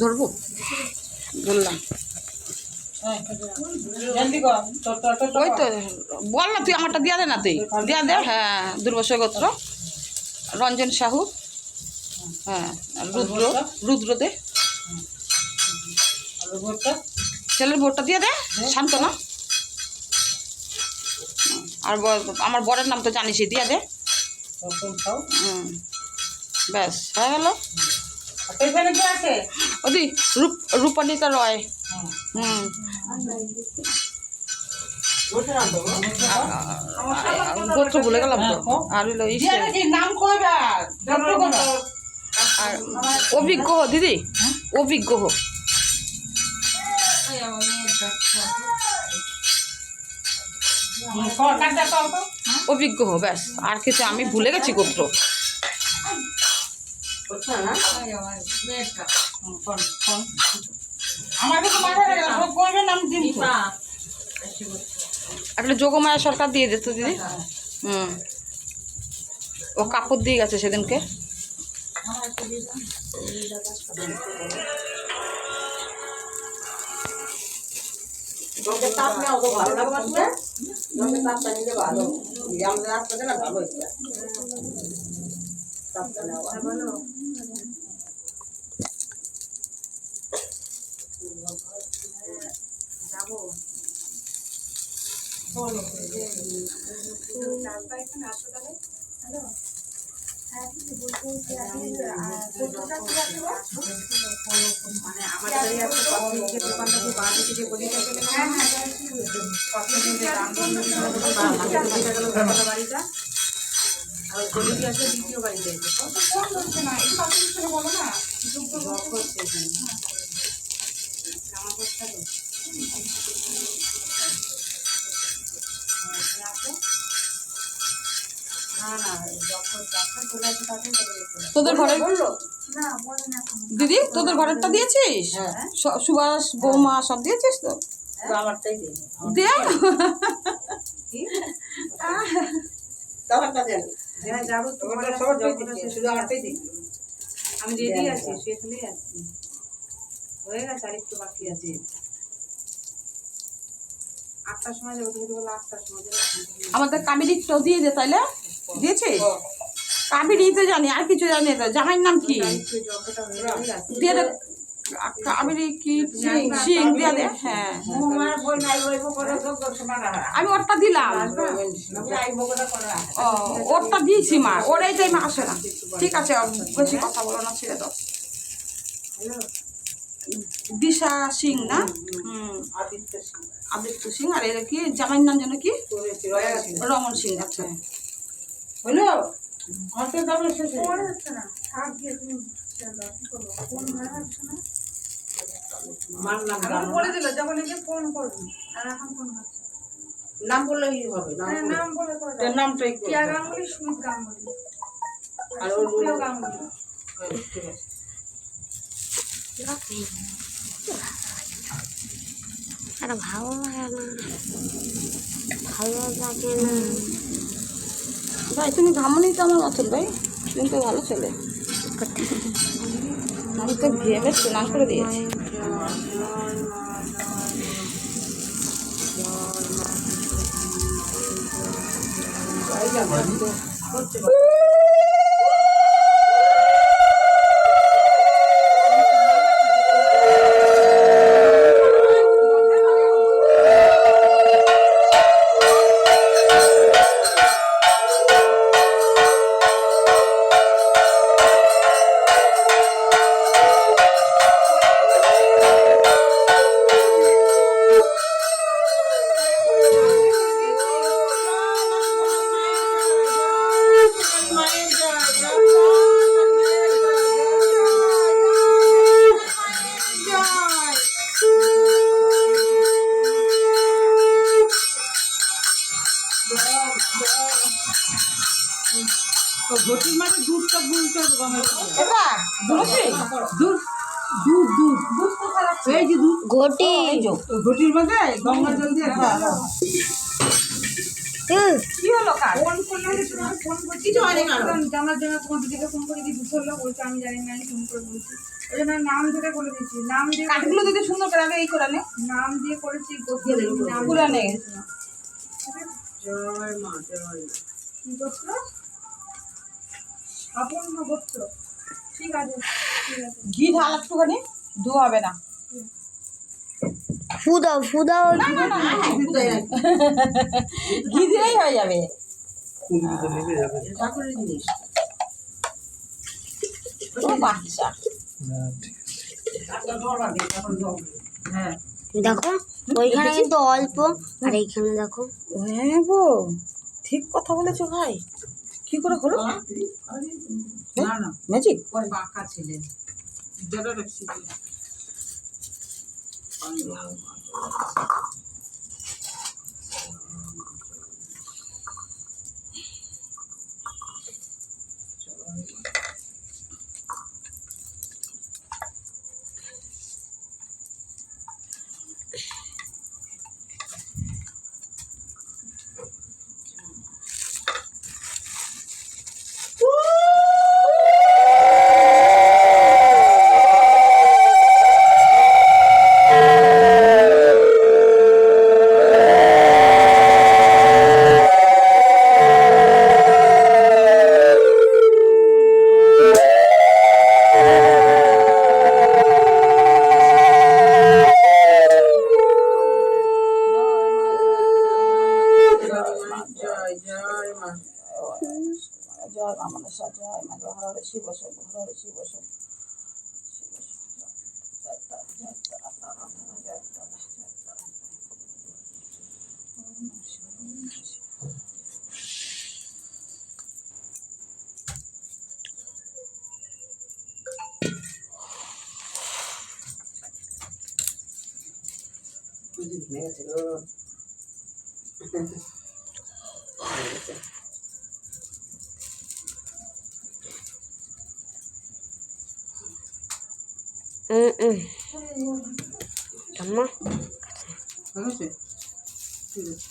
ধরবো বললাম ওই তো বল না, তুই আমারটা দিয়া দে না, তুই দিয়া দে। হ্যাঁ, দুর্বাসা গোত্র, রঞ্জন সাহু। হ্যাঁ, রুদ্র দে, ছেলের ভোটটা দিয়ে দে, শান্তনা। আর আমার বরের নাম তো জানিসই, দিয়ে দে। ব্যাস হয়ে গেল। ওদি রূপালিকা রয়। গোত্র ভুলে গেলাম তো। আর হইলো আর অভিজ্ঞ দিদি, অভিজ্ঞ অভিজ্ঞ ব্যাস। আর কিছু আমি ভুলে গেছি গোত্র। একটা যোগমায়া সরকার দিয়ে দিত দিদি। ও কাপড় দিয়ে গেছে সেদিনকে। তোদের ঘরে দিদি, তোদের ঘরেরটা দিয়েছিস? সুভাষ বৌমা সব দিয়েছিস তো? দে আমি রেডি আছি, শুয়ে চলেই আসছি, হয়ে গেছে, আর একটু বাকি আছে। 8টার সময় যাবো, তুমি তো বলো 8টার সময় যাবো। আমাদের কাবেরিটাও দিয়ে দে তাইলে। দিয়েছিস? কাবেরি তো জানি, আর কিছু জানি তো। জামাইয়ের নাম কি? দিয়ে দে কাবেরি কি সিং দিয়ে দে। হ্যাঁ, আমি ওরটা দিলাম। ও, ওরটা দিয়েছি মা, ওরাই যাই মা আসে না। ঠিক আছে, বেশি কথা বলো না, ছেড়ে দাও। দিশা সিং না? আদিত্য সিং। আর এরা কি জামাইয়ের নাম যেন কি? রমন সিং। আচ্ছা হলো। নাম বললে হবে, নামটা গাঙ্গুলি, সুমিত গাঙ্গুলি, আর গাঙ্গুলি। আর ভালো লাগে না, ভালো লাগে না ভাই। তুমি ঘামনি তো আমার মতন ভাই, তুমি তো ভালো ছেলে। আমি তো ঘেমে স্নান করে দিয়েছি। ঘটির মানে দুধটা গুলতে দুধ দুধ দুধ এই যে দুধ ঘটি এই যে ঘটির মধ্যে গঙ্গা জল দিয়ে কি হলো কাজ ফোন করলে তোমার ফোন করছি কিছু হয়নি কারো। জানার জন্য তোমার দিদিকে ফোন করে কি দুটো হলো বলছে আমি জানি না, আমি ফোন করে বলছি ওই জন্য নাম ধরে বলে দিচ্ছি, নাম দিয়ে কাঠগুলো দিতে সুন্দর করে আগে এই করে নে নাম দিয়ে করেছি নাম পুরা নে জয় মা জয় মা। কি গোত্র? আপন গোত্র। ঠিক আছে ঠিক আছে। ঘি ঢাল একটুখানি, দু হবে না। ফুদাও ফুদাও না, না, না, না, ঘি দিলেই হয়ে যাবে। ঠাকুরের জিনিস। ও বাচ্চা হ্যাঁ দেখো ওইখানে কিন্তু অল্প আর এইখানে দেখো হ্যাঁ গো, ঠিক কথা বলেছো ভাই। কি করে হলো না না ম্যাজিক? ওর বাঁকা ছেলে যেটা রাখছি জয় জয় মা। জয় মা মনসা, জয় মা, জয় হর শিব শম্ভ, হর শিব শম্ভ। আম্মা হয়েছে ঠিক আছে